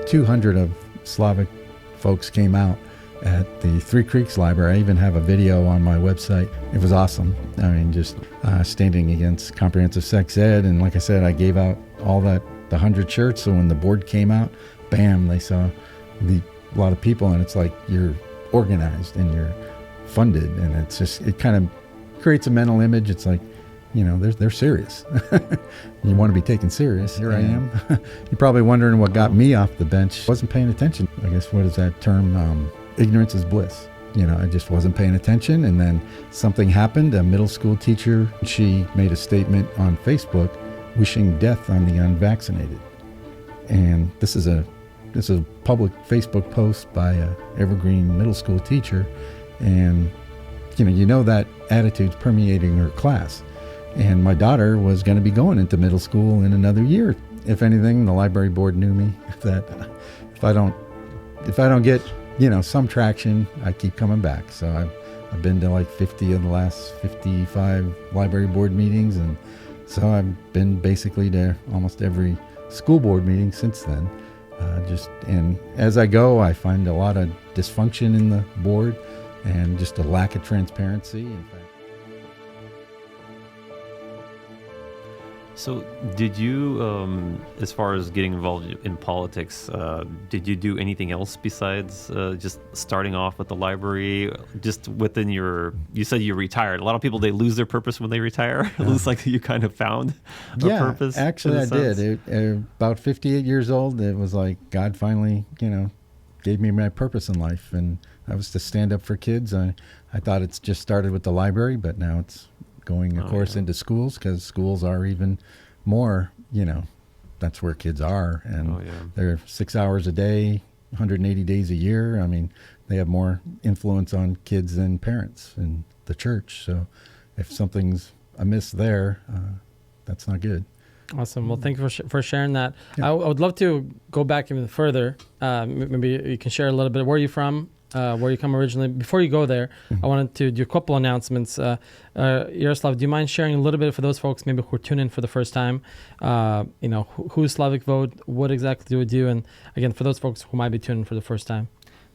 200 of Slavic folks came out at the Three Creeks Library. I even have a video on my website. It was awesome. I mean, just standing against comprehensive sex ed. And like I said, I gave out all the 100 shirts. So when the board came out, bam, they saw a lot of people. And it's like you're organized and you're funded. And it's just, it kind of creates a mental image. It's like, you know, they're serious. You want to be taken serious. Here I am. You're probably wondering what got me off the bench. Wasn't paying attention. I guess, what is that term? Ignorance is bliss. You know, I just wasn't paying attention. And then something happened. A middle school teacher, she made a statement on Facebook wishing death on the unvaccinated. And this is a public Facebook post by a Evergreen middle school teacher. And, you know that attitude's permeating her class. And my daughter was going to be going into middle school in another year. If anything, the library board knew me that if I don't get, some traction, I keep coming back. So I've been to like 50 of the last 55 library board meetings. And so I've been basically to almost every school board meeting since then. And as I go, I find a lot of dysfunction in the board and just a lack of transparency. In fact, so did you, as far as getting involved in politics, did you do anything else besides just starting off with the library? Just within you said you retired. A lot of people, they lose their purpose when they retire. It looks like you kind of found a purpose. Actually I did. About 58 years old, it was like God finally, gave me my purpose in life. And that was to stand up for kids. I thought it's just started with the library, but now it's going, of course, into schools, because schools are even more, that's where kids are. And they're 6 hours a day, 180 days a year. I mean, they have more influence on kids than parents in the church. So if something's amiss there, that's not good. Awesome. Well, thank you for sharing that. Yeah. I would love to go back even further. Maybe you can share a little bit. Where are you from? Where you come originally. Before you go there, I wanted to do a couple announcements. Yaroslav, do you mind sharing a little bit for those folks maybe who are tuning in for the first time? Who's Slavic Vote? What exactly do we do? And again, for those folks who might be tuning in for the first time.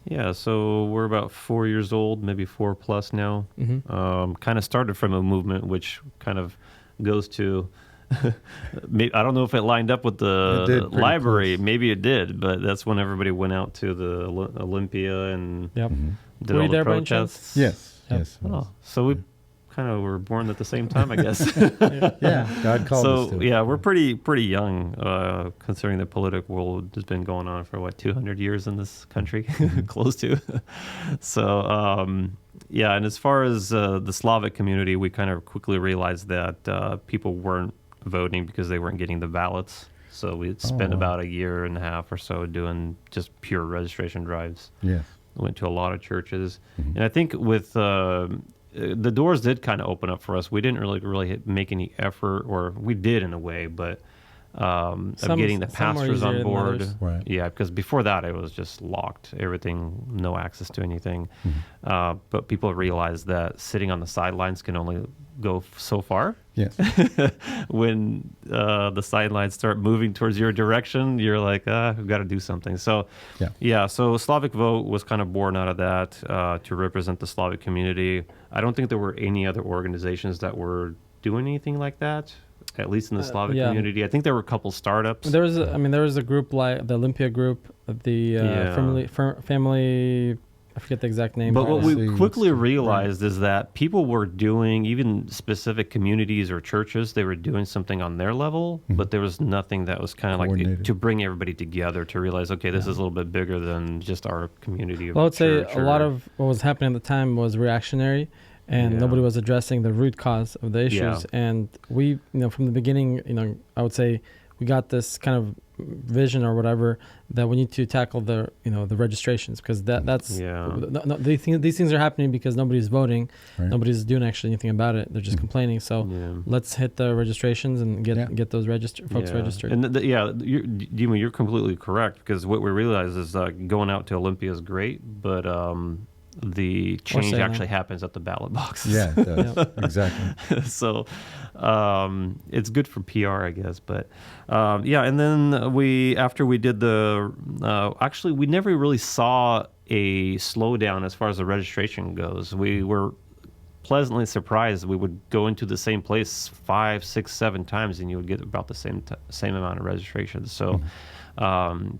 Yeah, so we're about 4 years old, maybe 4+ now. Mm-hmm. Kind of started from a movement which kind of goes to... I don't know if it lined up with the library. Close. Maybe it did, but that's when everybody went out to the Olympia and did all the protests. Yes. Oh, so we kind of were born at the same time, I guess. Yeah, God called us to it. Yeah, we're pretty young, considering the political world has been going on for 200 years in this country, close to. So, and as far as the Slavic community, we kind of quickly realized that people weren't voting because they weren't getting the ballots. So we spent about a year and a half or so doing just pure registration drives. Yeah. Went to a lot of churches. Mm-hmm. And I think with the doors did kind of open up for us. We didn't really make any effort, or we did in a way, but of getting the pastors on board. Right. Yeah, because before that it was just locked. Everything, no access to anything. Mm-hmm. But people realized that sitting on the sidelines can only go so far. Yes. When the sidelines start moving towards your direction, you're like, we've got to do something. So, so Slavic Vote was kind of born out of that to represent the Slavic community. I don't think there were any other organizations that were doing anything like that, at least in the Slavic community. I think there were a couple startups. There was a group like the Olympia group, the family. I forget the exact name. But what we quickly realized is that people were doing, even specific communities or churches, they were doing something on their level, but there was nothing that was kind of like to bring everybody together to realize, okay, this is a little bit bigger than just our community. Well, I would say a lot of what was happening at the time was reactionary, and nobody was addressing the root cause of the issues. Yeah. And we, from the beginning, I would say we got this kind of vision or whatever that we need to tackle the registrations, because these things are happening because nobody's voting, nobody's doing actually anything about it. They're just complaining. So let's hit the registrations and get those folks registered. And Dima, you're completely correct, because what we realize is going out to Olympia is great, but the change actually happens at the ballot boxes. Yeah, it does. Exactly. So it's good for PR, I guess. But and then after we did actually we never really saw a slowdown as far as the registration goes. We were pleasantly surprised. We would go into the same place 5, 6, 7 times, and you would get about the same amount of registrations. So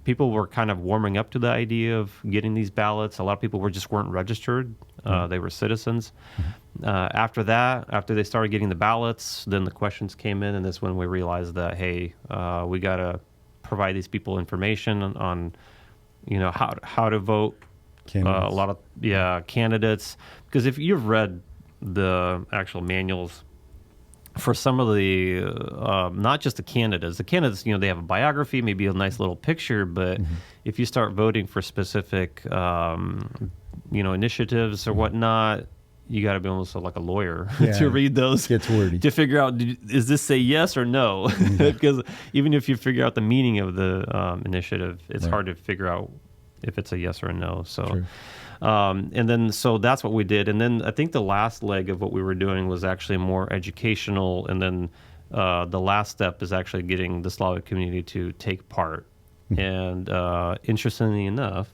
people were kind of warming up to the idea of getting these ballots. A lot of people weren't registered. They were citizens. After they started getting the ballots, then the questions came in, and that's when we realized that, hey, we got to provide these people information on how to vote. A lot of candidates, because if you've read the actual manuals for some of the not just the candidates, they have a biography, maybe a nice little picture, but if you start voting for specific initiatives or whatnot, you got to be almost like a lawyer to read those. Gets wordy. To figure out, is this say yes or no? Because even if you figure out the meaning of the initiative, it's hard to figure out if it's a yes or a no. So, and then so that's what we did. And then I think the last leg of what we were doing was actually more educational. And then the last step is actually getting the Slavic community to take part. And interestingly enough,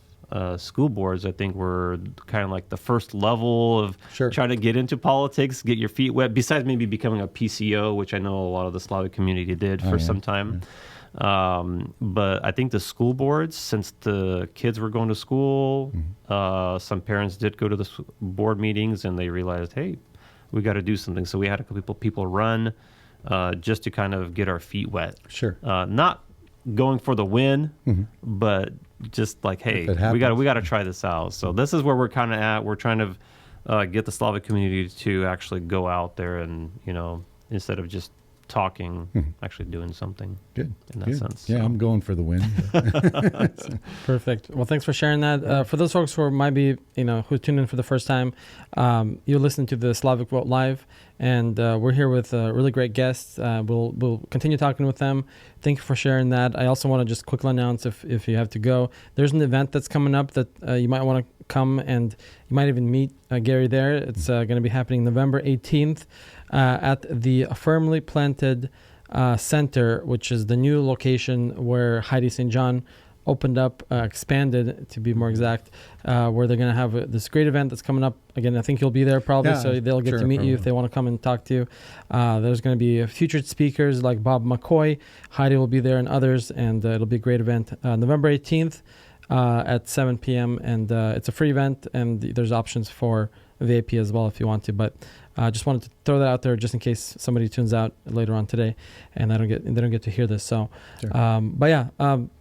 school boards, I think, were kind of like the first level of trying to get into politics, get your feet wet, besides maybe becoming a PCO, which I know a lot of the Slavic community did for some time. But I think the school boards, since the kids were going to school, some parents did go to the board meetings, and they realized, hey, we got to do something. So we had a couple people run just to kind of get our feet wet. Not going for the win, but just like, hey, we got to try this out. So this is where we're kind of at. We're trying to get the Slavic community to actually go out there and, instead of just talking, actually doing something in that sense. Yeah, I'm going for the win. Perfect. Well, thanks for sharing that. For those folks who might be, who tuned in for the first time, you listen to the Slavic Vote Live, and we're here with really great guests. We'll continue talking with them. Thank you for sharing that. I also want to just quickly announce, if you have to go, there's an event that's coming up that you might want to come, and you might even meet Gary there. It's going to be happening November 18th at the Firmly Planted Center, which is the new location where Heidi St. John opened up, expanded to be more exact, where they're going to have this great event that's coming up. Again, I think you'll be there probably, so they'll get to meet you if they want to come and talk to you. There's going to be featured speakers like Bob McCoy. Heidi will be there and others, and it'll be a great event. November 18th at 7 p.m., and it's a free event, and there's options for VIP as well if you want to. But I just wanted to throw that out there just in case somebody tunes out later on today and they don't get to hear this. So,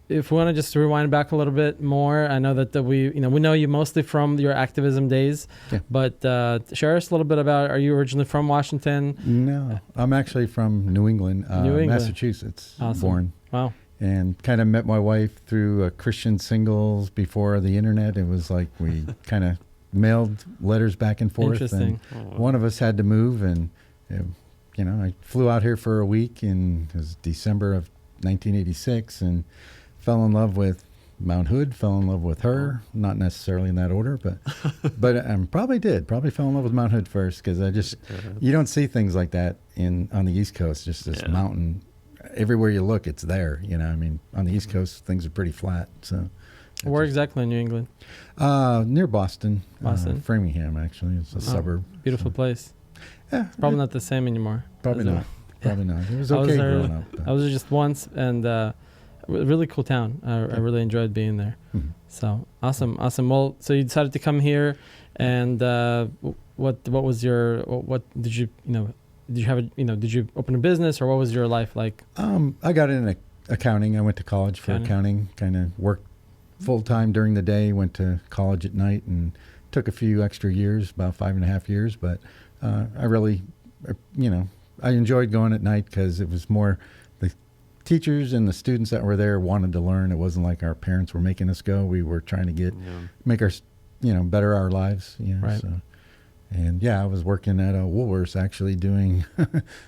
if we want to just rewind back a little bit more, I know that we know you mostly from your activism days, but share us a little bit about, are you originally from Washington? No, I'm actually from New England, Massachusetts. Awesome. Born. Wow. And kind of met my wife through Christian Singles before the internet. It was like we kind of mailed letters back and forth. Interesting. And one of us had to move, and I flew out here for a week in December of 1986 and fell in love with Mount Hood, fell in love with her, not necessarily in that order, but I probably fell in love with Mount Hood first, because you don't see things like that on the East Coast, just this mountain. Everywhere you look, it's there. On the East Coast, things are pretty flat. So, where exactly in New England? Near Boston. Framingham, actually. It's a suburb. Beautiful place. Yeah. It's probably not the same anymore. Probably not. It was okay growing up. I was there just once, and really cool town. I really enjoyed being there. So awesome. Well, so you decided to come here, and what did you did you open a business, or what was your life like? I got in accounting. I went to college for accounting, kind of worked full-time during the day, went to college at night, and took a few extra years, about 5.5 years. But I really, I enjoyed going at night, because it was more the teachers and the students that were there wanted to learn. It wasn't like our parents were making us go. We were trying to make our, better our lives. Right. So, and I was working at a Woolworths, actually doing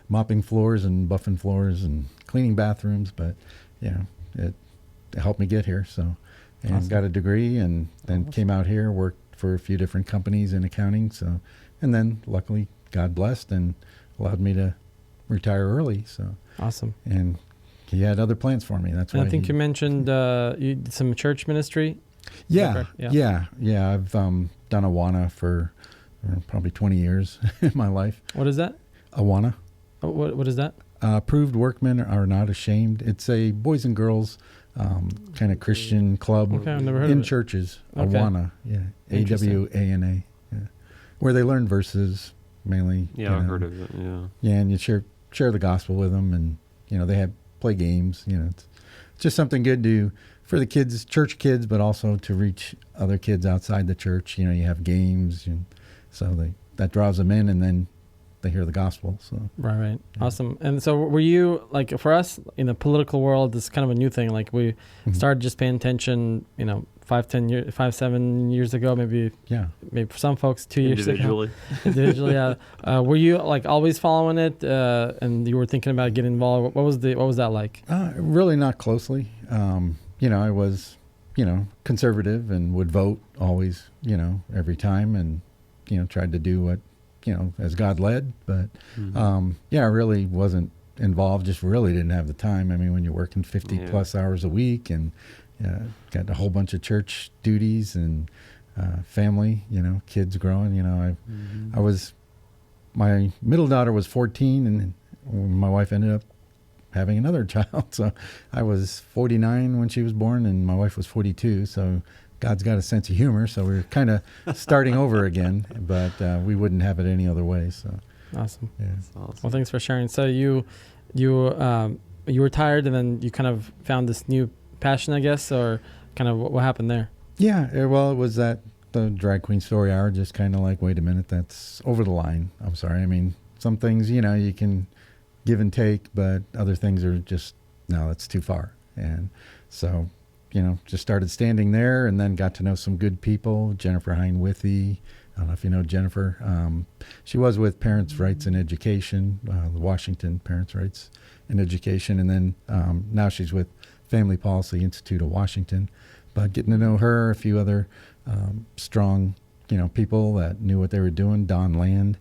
mopping floors and buffing floors and cleaning bathrooms. But it helped me get here. So. And got a degree, and then came out here, worked for a few different companies in accounting. So, and then luckily God blessed and allowed me to retire early. So awesome. And he had other plans for me. That's why. I think you mentioned you did some church ministry. Yeah. I've done Awana for probably 20 years in my life. What is that? Awana. Oh, what is that? Approved Workmen Are Not Ashamed. It's a boys and girls kind of Christian club I've never heard in of it. churches. Okay. Awana, AWANA, where they learn verses mainly. Yeah, I've heard of it. Yeah, and you share the gospel with them, and they play games. It's just something good for the kids, church kids, but also to reach other kids outside the church. You have games, and so that draws them in, and then they hear the gospel. So right. Yeah. Awesome. And so were you, like, for us in the political world, this is kind of a new thing. Like, we started just paying attention, 7 years ago, maybe for some folks 2 years ago. Individually, yeah. Were you, like, always following it, and you were thinking about getting involved? What was that like? Really not closely. I was, conservative and would vote always, every time, and, tried to do what, as God led. But, I really wasn't involved, just really didn't have the time. I mean, when you're working 50 plus hours a week and got a whole bunch of church duties and family, kids growing, I was, my middle daughter was 14 and my wife ended up having another child. So I was 49 when she was born and my wife was 42. So God's got a sense of humor. So we were kind of starting over again, but we wouldn't have it any other way. So awesome. Yeah. That's awesome. Well, thanks for sharing. So you retired and then you kind of found this new passion, I guess, or kind of what happened there? Yeah. Well, it was the drag queen story hour, just kind of like, wait a minute, that's over the line. I'm sorry. I mean, some things, you can give and take, but other things are just, no, that's too far. And so, just started standing there and then got to know some good people. Jennifer Hine-Withy. I don't know if you know Jennifer. She was with Parents' Rights in Education, the Washington Parents' Rights in Education. And then now she's with Family Policy Institute of Washington. But getting to know her, a few other strong, people that knew what they were doing. Dawn Land.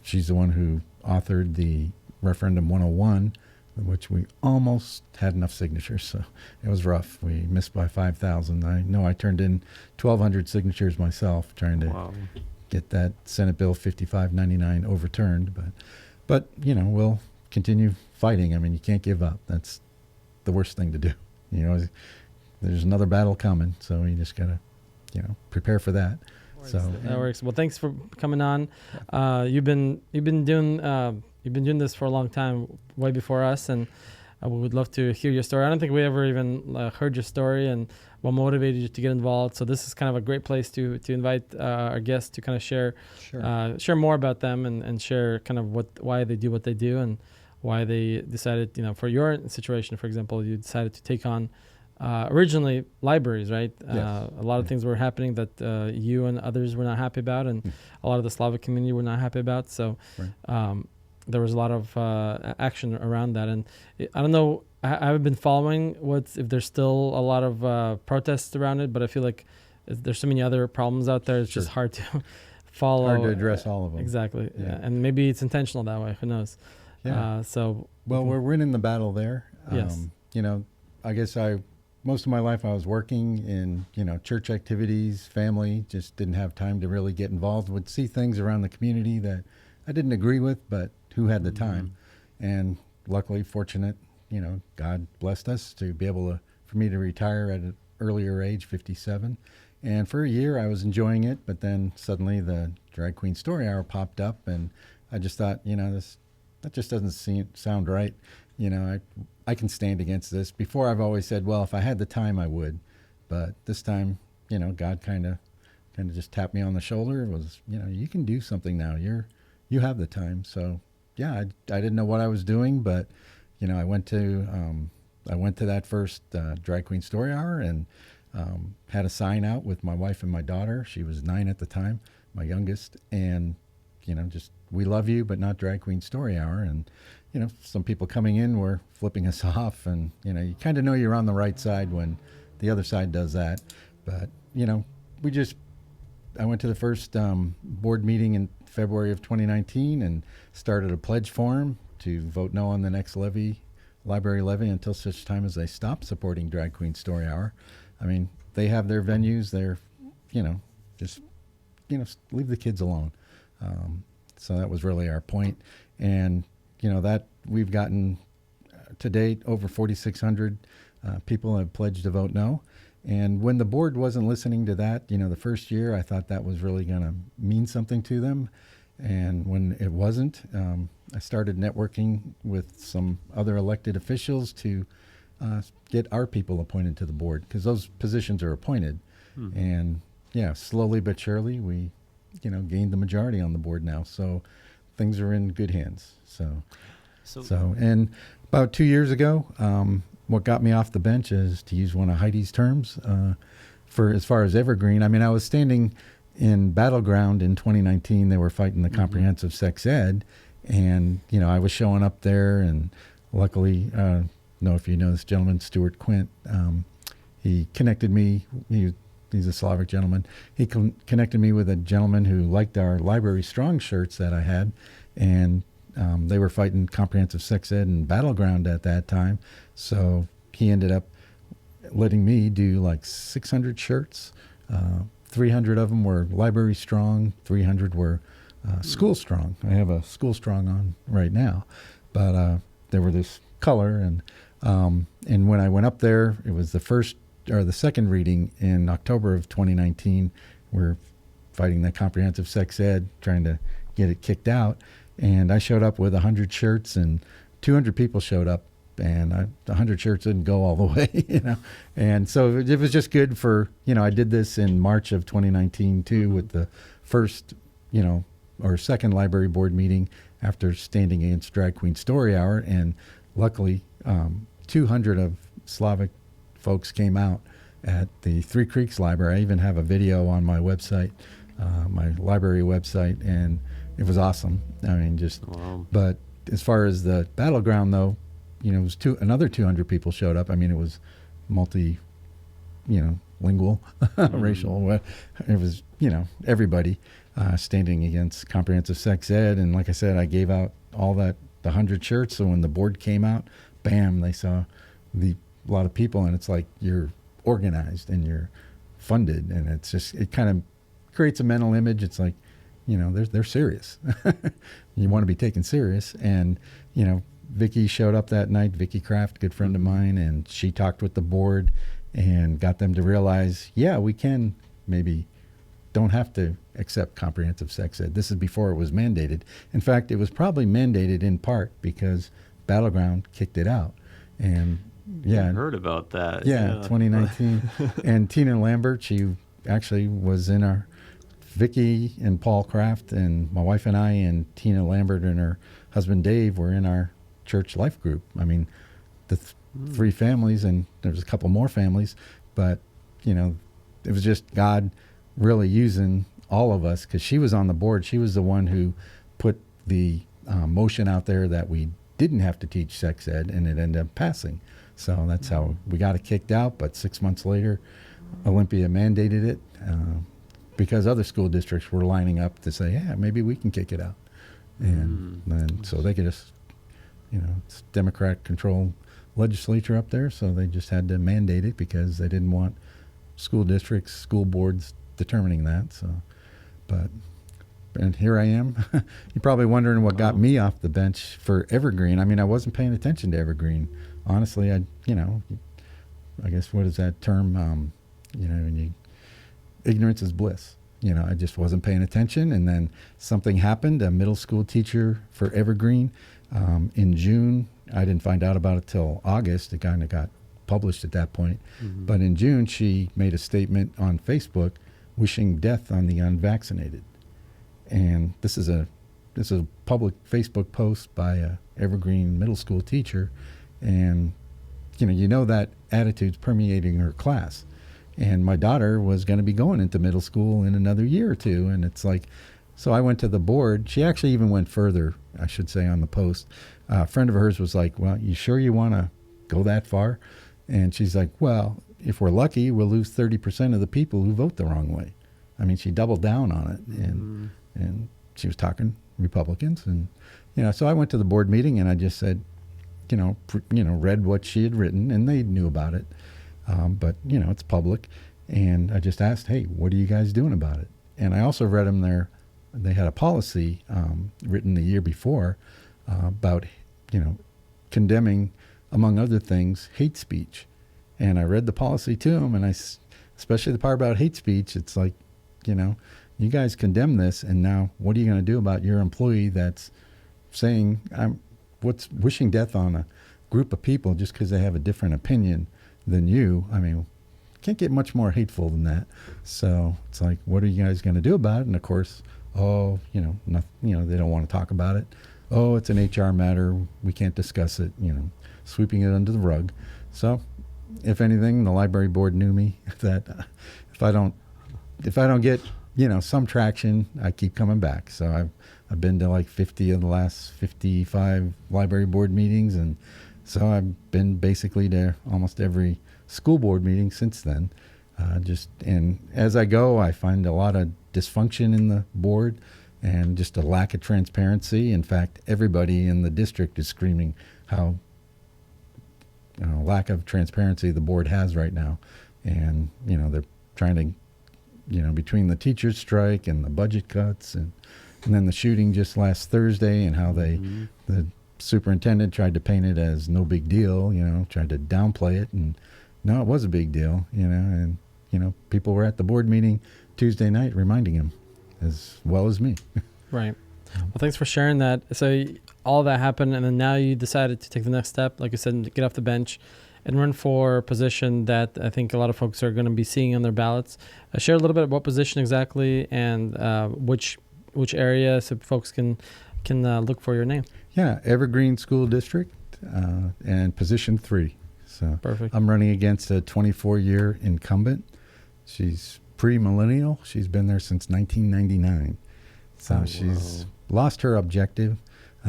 She's the one who authored the Referendum 101, which we almost had enough signatures, so it was rough. We missed by 5,000. I know I turned in 1,200 signatures myself trying to get that Senate Bill 5599 overturned, but we'll continue fighting. I mean, you can't give up. That's the worst thing to do. There's another battle coming, so you just gotta, prepare for that. So that works. Well, thanks for coming on. You've been doing this for a long time, way before us, and we would love to hear your story. I don't think we ever even heard your story and what motivated you to get involved. So this is kind of a great place to invite our guests to kind of share more about them and share kind of why they do what they do and why they decided, for your situation, for example, you decided to take on originally libraries, right? Yes. A lot of things were happening that you and others were not happy about, and a lot of the Slavic community were not happy about. So there was a lot of action around that. And I don't know, I haven't been following if there's still a lot of protests around it, but I feel like there's so many other problems out there. It's just hard to follow. Hard to address all of them. Exactly. Yeah. And maybe it's intentional that way. Who knows? Yeah. We're winning the battle there. Yes. I guess most of my life I was working in, church activities, family, just didn't have time to really get involved, would see things around the community that I didn't agree with, but who had the time. And luckily, fortunate, God blessed us to be able for me to retire at an earlier age, 57. And for a year I was enjoying it, but then suddenly the Drag Queen Story Hour popped up and I just thought, that just doesn't sound right. I can stand against this. Before I've always said, well, if I had the time, I would. But this time, God kind of just tapped me on the shoulder. It was, you can do something now. You have the time. So, yeah, I didn't know what I was doing, but, I went to that first Drag Queen Story Hour and had a sign out with my wife and my daughter. She was 9 at the time, my youngest, and just, we love you, but not Drag Queen Story Hour. And, some people coming in were flipping us off, and, you kind of know you're on the right side when the other side does that. But, we just I went to the first board meeting in February of 2019 and started a pledge form to vote no on the next library levy until such time as they stop supporting Drag Queen Story Hour. I mean, they have their venues. They're, just, leave the kids alone. So that was really our point. And, that we've gotten to date over 4,600 people have pledged to vote no. And when the board wasn't listening to that, the first year, I thought that was really going to mean something to them. And when it wasn't, I started networking with some other elected officials to get our people appointed to the board, because those positions are appointed. And slowly but surely, we, gained the majority on the board now. So things are in good hands. So and about 2 years ago, what got me off the bench is, to use one of Heidi's terms, for as far as Evergreen. I mean, I was standing in Battleground in 2019. They were fighting the comprehensive sex ed, and I was showing up there, and luckily, know if you know this gentleman, Stuart Quint, he connected me. He's a Slavic gentleman. He connected me with a gentleman who liked our Library Strong shirts that I had, and they were fighting comprehensive sex ed in Battleground at that time. So he ended up letting me do like 600 shirts. 300 of them were Library Strong, 300 were School Strong. I have a School Strong on right now, but they were this color. And when I went up there, it was the second reading in October of 2019. We're fighting the comprehensive sex ed, trying to get it kicked out. And I showed up with 100 shirts, and 200 people showed up, and 100 shirts didn't go all the way, And so it was just good for, I did this in March of 2019 too, with the first, or second library board meeting after standing against Drag Queen Story Hour. And luckily, 200 of Slavic folks came out at the Three Creeks Library. I even have a video on my website, my library website, and it was awesome. I mean, wow. But as far as the Battleground, though, it was another 200 people showed up. I mean, it was lingual, racial. It was, everybody standing against comprehensive sex ed. And like I said, I gave out all the 100 shirts. So when the board came out, bam, they saw a lot of people, and it's like you're organized and you're funded, and it's just, it kind of creates a mental image. It's like, they're serious. You want to be taken serious. And, Vicky showed up that night, Vicky Kraft, good friend of mine, and she talked with the board and got them to realize, we can don't have to accept comprehensive sex ed. This is before it was mandated. In fact, it was probably mandated in part because Battleground kicked it out. And I heard about that. 2019. And Tina Lambert, she actually was in our, Vicky and Paul Kraft and my wife and I and Tina Lambert and her husband Dave were in our church life group. I mean, the three families, and there was a couple more families, but it was just God really using all of us, because she was on the board. She was the one who put the motion out there that we didn't have to teach sex ed, and it ended up passing. So that's how we got it kicked out. But 6 months later, Olympia mandated it, because other school districts were lining up to say, maybe we can kick it out. And then so they could just, it's Democrat-controlled legislature up there, so they just had to mandate it because they didn't want school districts, school boards determining that. So, and here I am. You're probably wondering what got me off the bench for Evergreen. I mean, I wasn't paying attention to Evergreen. Honestly, I guess, what is that term? Ignorance is bliss. I just wasn't paying attention. And then something happened. A middle school teacher for Evergreen in June. I didn't find out about it till August. It kind of got published at that point. But in June, she made a statement on Facebook wishing death on the unvaccinated. And this is a public Facebook post by a Evergreen middle school teacher. And, that attitude's permeating her class. And my daughter was going to be going into middle school in another year or two. And it's like, so I went to the board. She actually even went further, I should say, on the post. A friend of hers was like, well, you sure you want to go that far? And she's like, well, if we're lucky, we'll lose 30% of the people who vote the wrong way. I mean, she doubled down on it, and she was talking Republicans, and so I went to the board meeting and I just said, read what she had written, and they knew about it, but it's public, and I just asked, hey, what are you guys doing about it? And I also read them they had a policy written the year before about condemning, among other things, hate speech, and I read the policy to them, and especially the part about hate speech, it's like, you guys condemn this, and now what are you going to do about your employee that's saying what's wishing death on a group of people just because they have a different opinion than you? I mean, can't get much more hateful than that. So it's like, what are you guys going to do about it? And of course, they don't want to talk about it. Oh, it's an HR matter. We can't discuss it. Sweeping it under the rug. So, if anything, the library board knew me that if I don't get some traction, I keep coming back. So I've been to like 50 of the last 55 library board meetings, and so I've been basically to almost every school board meeting since then. And as I go, I find a lot of dysfunction in the board and just a lack of transparency. In fact, everybody in the district is screaming how lack of transparency the board has right now. And, they're trying to, between the teachers' strike and the budget cuts and then the shooting just last Thursday, and how the superintendent tried to paint it as no big deal, tried to downplay it. And no, it was a big deal, and, people were at the board meeting Tuesday night reminding him as well as me. Right. Well, thanks for sharing that. So all that happened, and then now you decided to take the next step, like you said, get off the bench and run for a position that I think a lot of folks are going to be seeing on their ballots. Share a little bit of what position exactly, and which area, so folks can look for your name. Yeah, Evergreen School District, and position 3. So perfect. I'm running against a 24-year incumbent. She's pre-millennial. She's been there since 1999. So she's lost her objective.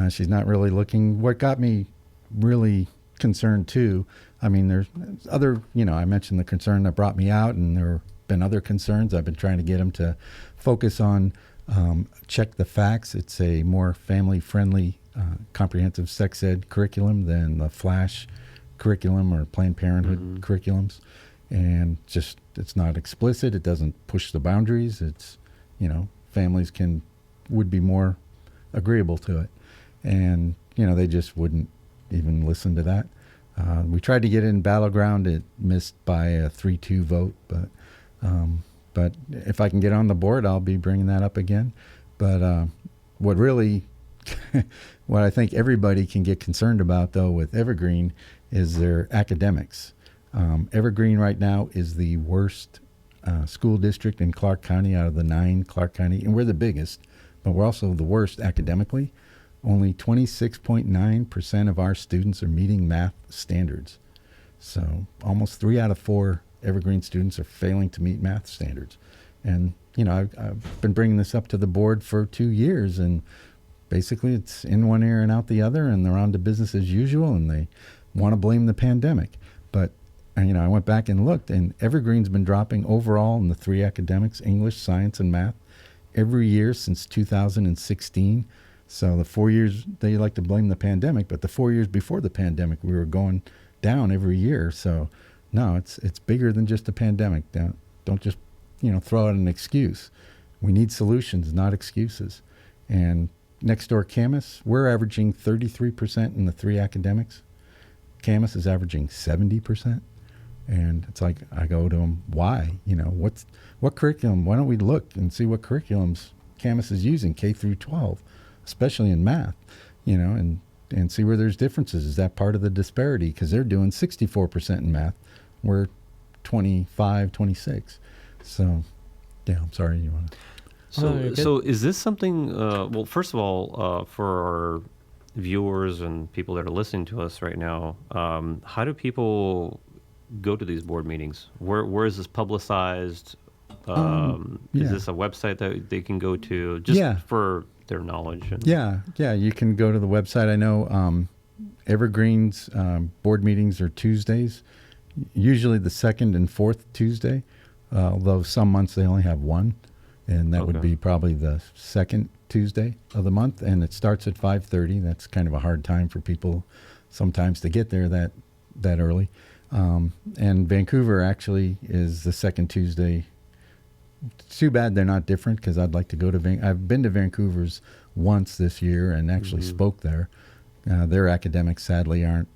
She's not really looking. What got me really concerned too, I mean, there's other, I mentioned the concern that brought me out, and there have been other concerns. I've been trying to get them to focus on check the facts. It's a more family-friendly, comprehensive sex ed curriculum than the FLASH curriculum or Planned Parenthood curriculums. And just, it's not explicit. It doesn't push the boundaries. It's, families would be more agreeable to it. And, they just wouldn't even listen to that. We tried to get it in Battleground. It missed by a 3-2 vote. But if I can get on the board, I'll be bringing that up again. But what I think everybody can get concerned about, though, with Evergreen is their academics. Evergreen right now is the worst school district in Clark County out of the 9 Clark County, and we're the biggest, but we're also the worst academically. Only 26.9% of our students are meeting math standards. So almost 3 out of 4 Evergreen students are failing to meet math standards. And, I've been bringing this up to the board for 2 years, and basically it's in one ear and out the other, and they're on to business as usual, and they want to blame the pandemic. But, I went back and looked, and Evergreen's been dropping overall in the 3 academics, English, science, and math, every year since 2016. So the 4 years, they like to blame the pandemic, but the 4 years before the pandemic, we were going down every year. So no, it's bigger than just a pandemic. Don't just, throw out an excuse. We need solutions, not excuses. And next door, Camas, we're averaging 33% in the 3 academics. Camas is averaging 70%. And it's like, I go to them, why? What curriculum? Why don't we look and see what curriculums Camas is using, K through 12, especially in math, and see where there's differences. Is that part of the disparity? Because they're doing 64% in math. We're 25, 26. So, yeah, I'm sorry. You want to? So is this something, well, first of all, for our viewers and people that are listening to us right now, how do people go to these board meetings? Where is this publicized? Is this a website that they can go to just for their knowledge? Yeah, you can go to the website. I know Evergreen's board meetings are Tuesdays, usually the 2nd and 4th Tuesday, although some months they only have one. and that would be probably the second Tuesday of the month, and it starts at 5:30. That's kind of a hard time for people sometimes to get there that early. And Vancouver actually is the second Tuesday. It's too bad they're not different, because I'd like to go to I've been to Vancouver's once this year and actually spoke there. Their academics sadly aren't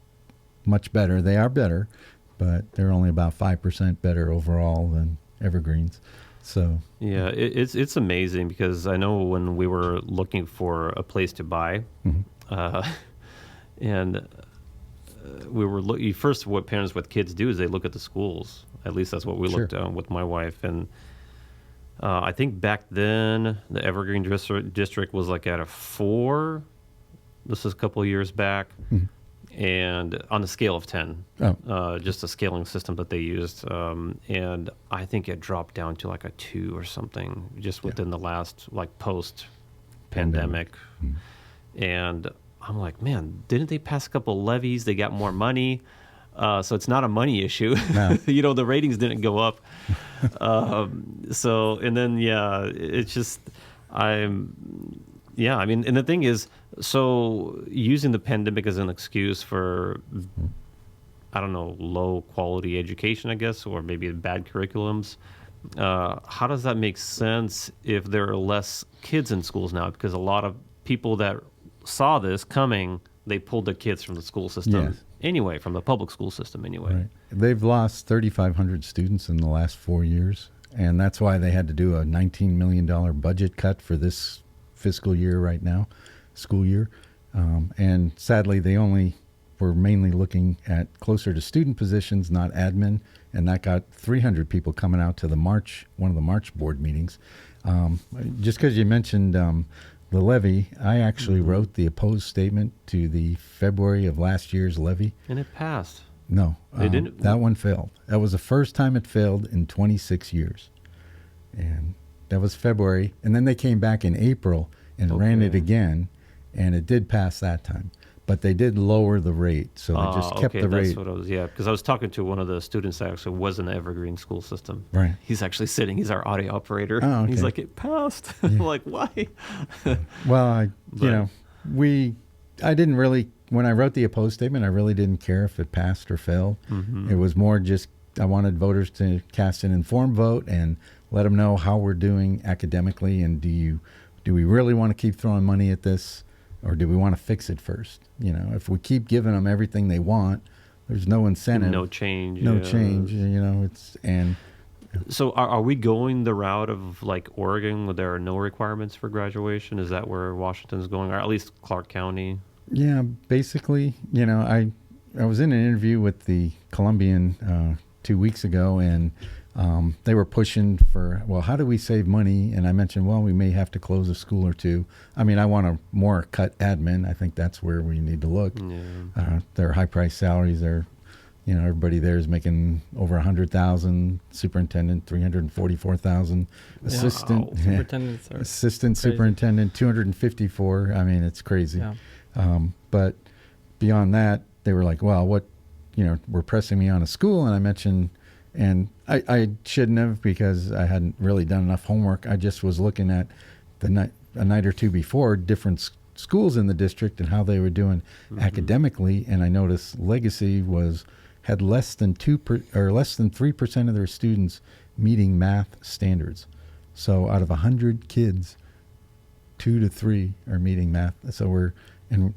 much better. They are better, but they're only about 5% better overall than Evergreen's. So yeah, it's amazing, because I know when we were looking for a place to buy, and we were looking first. What parents with kids do is they look at the schools. At least that's what we looked at with my wife. And I think back then the Evergreen district was like at a 4. This is a couple of years back. And on a scale of 10, just a scaling system that they used. And I think it dropped down to like a 2 or something just within the last, like, post-pandemic. And I'm like, man, didn't they pass a couple levies? They got more money. So it's not a money issue. No. You know, the ratings didn't go up. And then, it's just, I mean, and the thing is, so using the pandemic as an excuse for, I don't know, low quality education, I guess, or maybe bad curriculums, how does that make sense if there are less kids in schools now? Because a lot of people that saw this coming, they pulled their kids from the school system anyway, from the public school system anyway. Right. They've lost 3,500 students in the last 4 years, and that's why they had to do a $19 million budget cut for this fiscal year right now, school year. And sadly, they only were mainly looking at closer to student positions, not admin, and that got 300 people coming out to one of the March board meetings. Just because you mentioned the levy, I actually wrote the opposed statement to the February of last year's levy. And it passed. No, they didn't. That one failed. That was the first time it failed in 26 years. And that was February. And then they came back in April and ran it again, and it did pass that time. But they did lower the rate, so they just kept the rate. That's what I was, because I was talking to one of the students that actually was in the Evergreen school system. Right. He's actually sitting, he's our audio operator. Oh, okay. He's like, it passed. I'm like, why? Well, I didn't really, when I wrote the opposed statement, I really didn't care if it passed or failed. It was more just, I wanted voters to cast an informed vote and let them know how we're doing academically, and do we really want to keep throwing money at this, or do we want to fix it first? You know, if we keep giving them everything they want, there's no incentive. No change. No change. You know, So are we going the route of like Oregon, where there are no requirements for graduation? Is that where Washington's going, or at least Clark County? Yeah, basically, I was in an interview with the Columbian 2 weeks ago, and they were pushing for, well, how do we save money? And I mentioned, well, we may have to close a school or two. I mean, I want to more cut admin. I think that's where we need to look. Yeah. Their high-priced salaries are, everybody there is making over $100,000. Superintendent, $344,000. Assistant, assistant superintendent, $254,000. I mean, it's crazy. Yeah. But beyond that, they were like, well, what, we're pressing me on a school, and I mentioned. And I shouldn't have, because I hadn't really done enough homework. I just was looking at a night or two before different schools in the district and how they were doing academically, and I noticed Legacy had less than 3% of their students meeting math standards. So out of 100 kids, 2 to 3 are meeting math. So and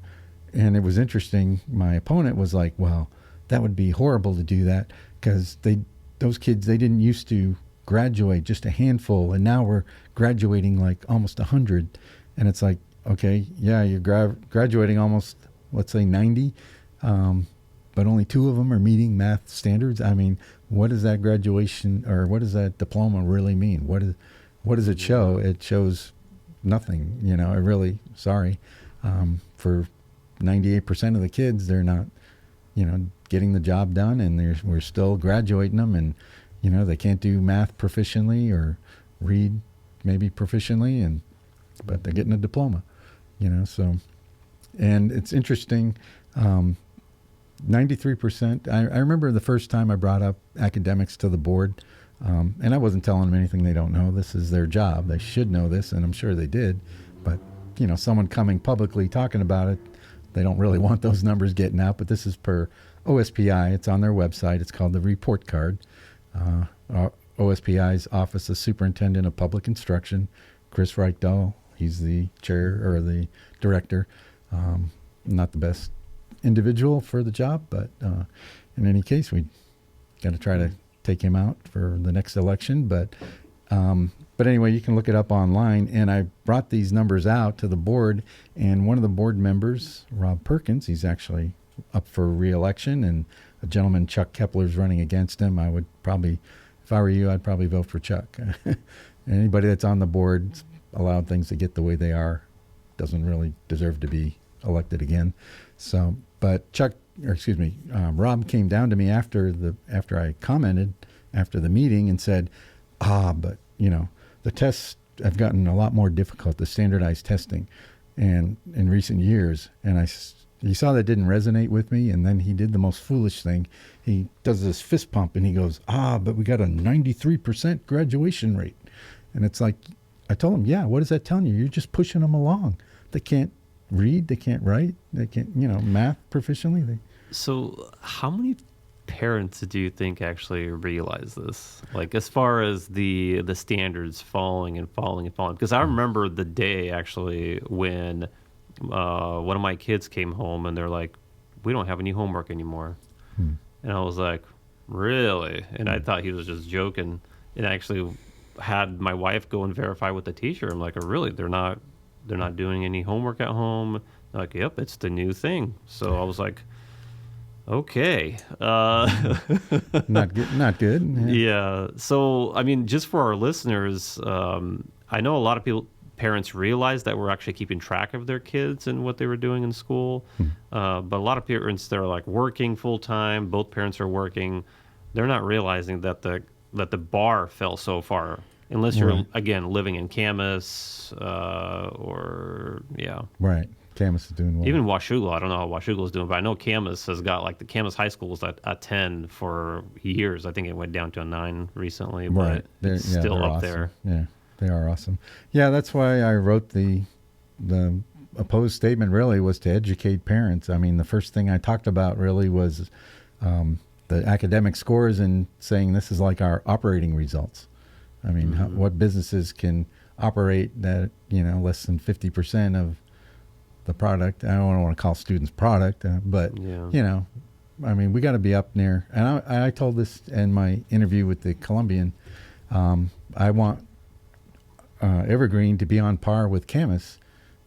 it was interesting. My opponent was like, "Well, that would be horrible to do that, because those kids, they didn't used to graduate, just a handful, and now we're graduating like almost 100. And it's like, okay, yeah, you're graduating almost, let's say 90, but only 2 of them are meeting math standards. I mean, what does that graduation, or what does that diploma really mean? What does it show? It shows nothing. I really, sorry, for 98% of the kids, they're not, getting the job done, and we're still graduating them, and they can't do math proficiently or read maybe proficiently, but they're getting a diploma, so. And it's interesting, 93%. I remember the first time I brought up academics to the board, And I wasn't telling them anything they don't know. This is their job. They should know this, and I'm sure they did. But, someone coming publicly talking about it, they don't really want those numbers getting out. But this is per OSPI. It's on their website. It's called the report card. OSPI's Office of Superintendent of Public Instruction, Chris Reichdahl. He's the chair or the director. Not the best individual for the job, but in any case, we got to try to take him out for the next election. But anyway, you can look it up online. And I brought these numbers out to the board, and one of the board members, Rob Perkins, he's actually up for re-election, and a gentleman, Chuck Kepler's running against him. I would probably, if I were you, I'd probably vote for Chuck. Anybody that's on the board allowed things to get the way they are doesn't really deserve to be elected again. So, but Rob came down to me after I commented after the meeting and said, but the tests have gotten a lot more difficult, the standardized testing, and in recent years. And he saw that didn't resonate with me, and then he did the most foolish thing. He does this fist pump, and he goes, but we got a 93% graduation rate. And it's like, I told him, yeah, what is that telling you? You're just pushing them along. They can't read, they can't write, they can't, math proficiently. So how many parents do you think actually realize this? Like, as far as the standards falling and falling and falling? Because I remember the day actually when one of my kids came home and they're like, we don't have any homework anymore. And I was like, really? And I thought he was just joking. And I actually had my wife go and verify with the teacher. I'm like, oh, really? They're not doing any homework at home? They're like, yep, it's the new thing. So I was like, okay. Not good. Yeah. So, I mean, just for our listeners, I know a lot of parents realize that we're actually keeping track of their kids and what they were doing in school. But a lot of parents, they're like working full time. Both parents are working. They're not realizing that the bar fell so far, unless you're, again, living in Camas Right. Camas is doing well. Even Washougal, I don't know how Washougal is doing, but I know Camas has got, like, the Camas High School was at 10 for years. I think it went down to a 9 recently, but it's still up awesome. there. Yeah, they are awesome. Yeah, that's why I wrote the opposed statement, really, was to educate parents. I mean, the first thing I talked about really was the academic scores and saying this is like our operating results. I mean, what businesses can operate that, less than 50% of the product. I don't want to call students product, but, I mean, we got to be up near. And I told this in my interview with the Columbian. I want Evergreen to be on par with Camas,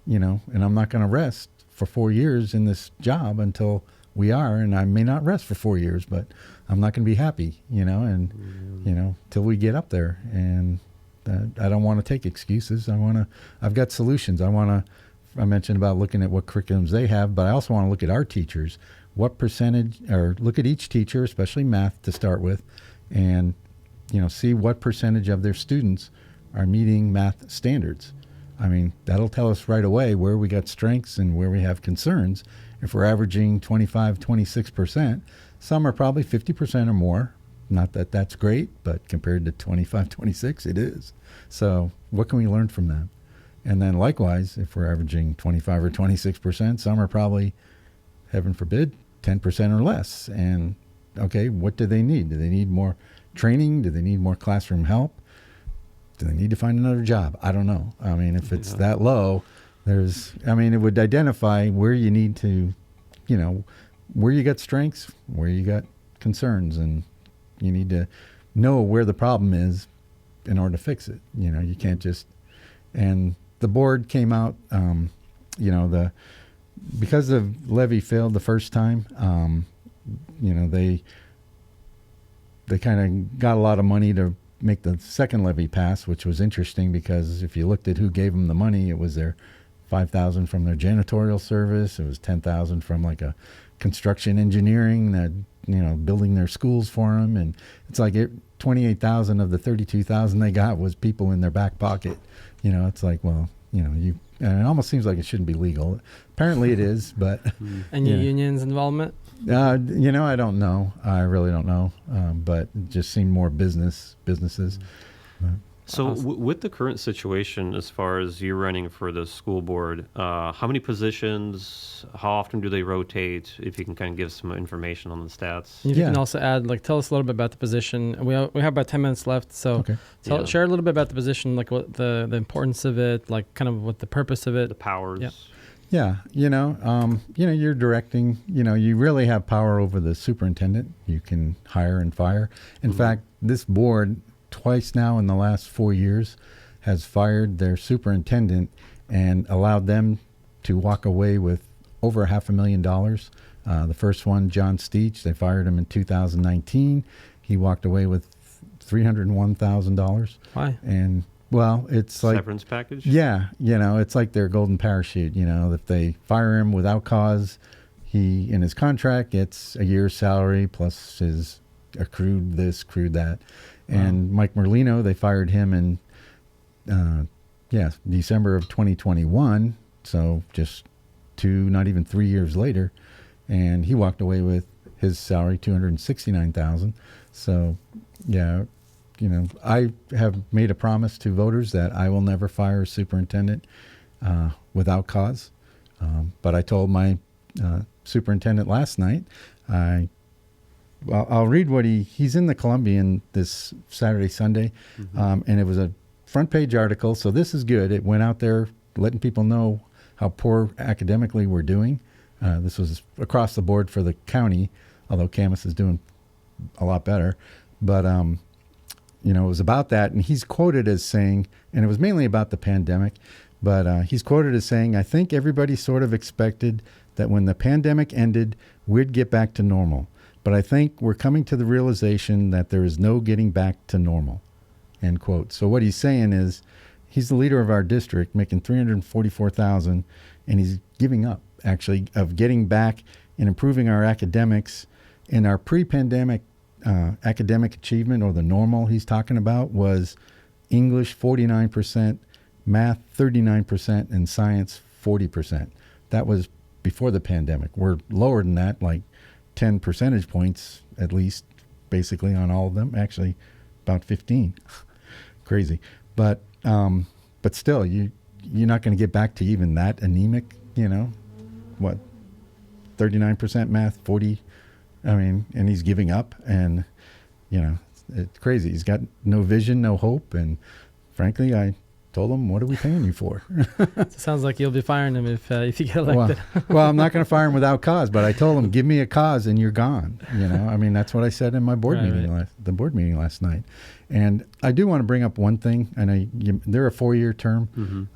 and I'm not going to rest for 4 years in this job until we are, and I may not rest for 4 years, but I'm not going to be happy, till we get up there. And I don't want to take excuses. I've got solutions. I mentioned about looking at what curriculums they have, but I also want to look at our teachers, what percentage, or look at each teacher, especially math to start with, and, see what percentage of their students are meeting math standards. I mean, that'll tell us right away where we got strengths and where we have concerns. If we're averaging 25, 26%, some are probably 50% or more. Not that that's great, but compared to 25, 26, it is. So what can we learn from that? And then likewise, if we're averaging 25 or 26%, some are probably, heaven forbid, 10% or less. And okay, what do they need? Do they need more training? Do they need more classroom help? Do they need to find another job? I don't know. I mean, if it's that low, it would identify where you need to, where you got strengths, where you got concerns, and you need to know where the problem is in order to fix it. You can't just, and the board came out, because the levy failed the first time, they kind of got a lot of money to make the second levy pass, which was interesting because if you looked at who gave them the money, it was their $5,000 from their janitorial service. It was $10,000 from like a construction engineering that, building their schools for them. And it's like $28,000 of the $32,000 they got was people in their back pocket. It's like, well, you And it almost seems like it shouldn't be legal. Apparently it is, but... Any unions involvement? I don't know. I really don't know. But it just seemed more businesses. So with the current situation, as far as you're running for the school board, how many positions, how often do they rotate? If you can kind of give some information on the stats. You can also add, tell us a little bit about the position. We have about 10 minutes left, so share a little bit about the position, like what the importance of it, like kind of what the purpose of it. The powers. Yeah, you're directing, you really have power over the superintendent. You can hire and fire. In fact, this board twice now in the last 4 years has fired their superintendent and allowed them to walk away with over $500,000. The first one, John Steach, they fired him in 2019. He walked away with $301,000. Why? And well, it's like severance package. Yeah, it's like their golden parachute. If they fire him without cause, he in his contract gets a year's salary plus his accrued this, accrued that. And Mike Merlino, they fired him in December of 2021, so just not even 3 years later, and he walked away with his salary $269,000. So I have made a promise to voters that I will never fire a superintendent without cause. But I told my superintendent last night, I'll read what he's in the Columbian this Saturday, Sunday, and it was a front page article. So this is good. It went out there letting people know how poor academically we're doing. This was across the board for the county, although Camas is doing a lot better. But, it was about that. And he's quoted as saying, and it was mainly about the pandemic, but he's quoted as saying, "I think everybody sort of expected that when the pandemic ended, we'd get back to normal. But I think we're coming to the realization that there is no getting back to normal," end quote. So what he's saying is he's the leader of our district making $344,000, and he's giving up actually of getting back and improving our academics. In our pre-pandemic academic achievement, or the normal he's talking about, was English 49%, math 39%, and science 40%. That was before the pandemic. We're lower than that, like 10 percentage points at least, basically on all of them. Actually, about 15. Crazy, but still, you're not going to get back to even that anemic. 39% math, 40. And he's giving up, and it's crazy. He's got no vision, no hope, and frankly, I told him, "What are we paying you for?" It sounds like you'll be firing him if you get elected. Well, I'm not going to fire him without cause, but I told him, "Give me a cause, and you're gone." That's what I said in my board meeting, the board meeting last night. And I do want to bring up one thing. I know they're a 4-year term,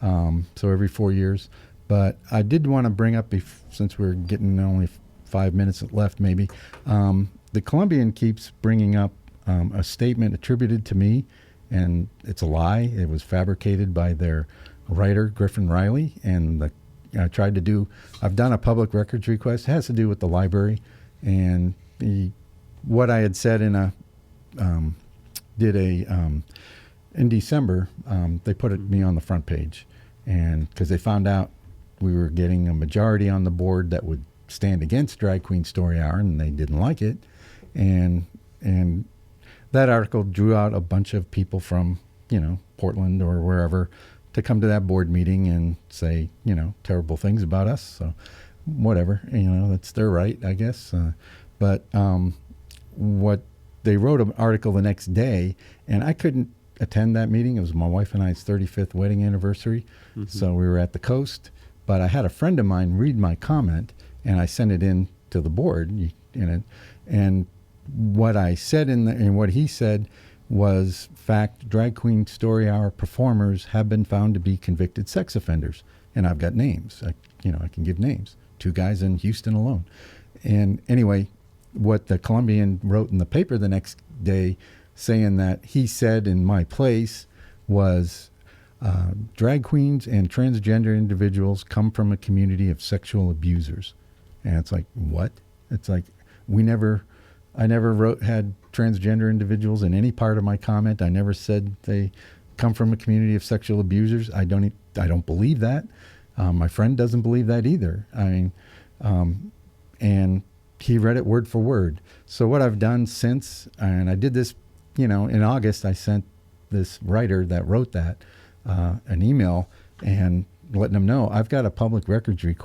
so every 4 years. But I did want to bring up, since we're getting only 5 minutes left, maybe, the Columbian keeps bringing up a statement attributed to me, and it's a lie. It was fabricated by their writer, Griffin Riley, and I've done a public records request. It has to do with the library, and what I had said in December, they put me on the front page, and because they found out we were getting a majority on the board that would stand against Drag Queen Story Hour, and they didn't like it, and that article drew out a bunch of people from Portland or wherever to come to that board meeting and say terrible things about us. So whatever, that's their right, I guess. But what they wrote an article the next day, and I couldn't attend that meeting. It was my wife and I's 35th wedding anniversary, so we were at the coast. But I had a friend of mine read my comment, and I sent it in to the board. And what I said and what he said was fact. Drag Queen Story Hour performers have been found to be convicted sex offenders, and I've got names. I can give names. 2 guys in Houston alone. And anyway, what the Columbian wrote in the paper the next day, saying that he said in my place was, drag queens and transgender individuals come from a community of sexual abusers. And it's like, what? It's like, I never had transgender individuals in any part of my comment. I never said they come from a community of sexual abusers. I don't don't believe that. My friend doesn't believe that either. I mean, and he read it word for word. So what I've done since, and I did this, in August, I sent this writer that wrote that an email and letting him know I've got a public records request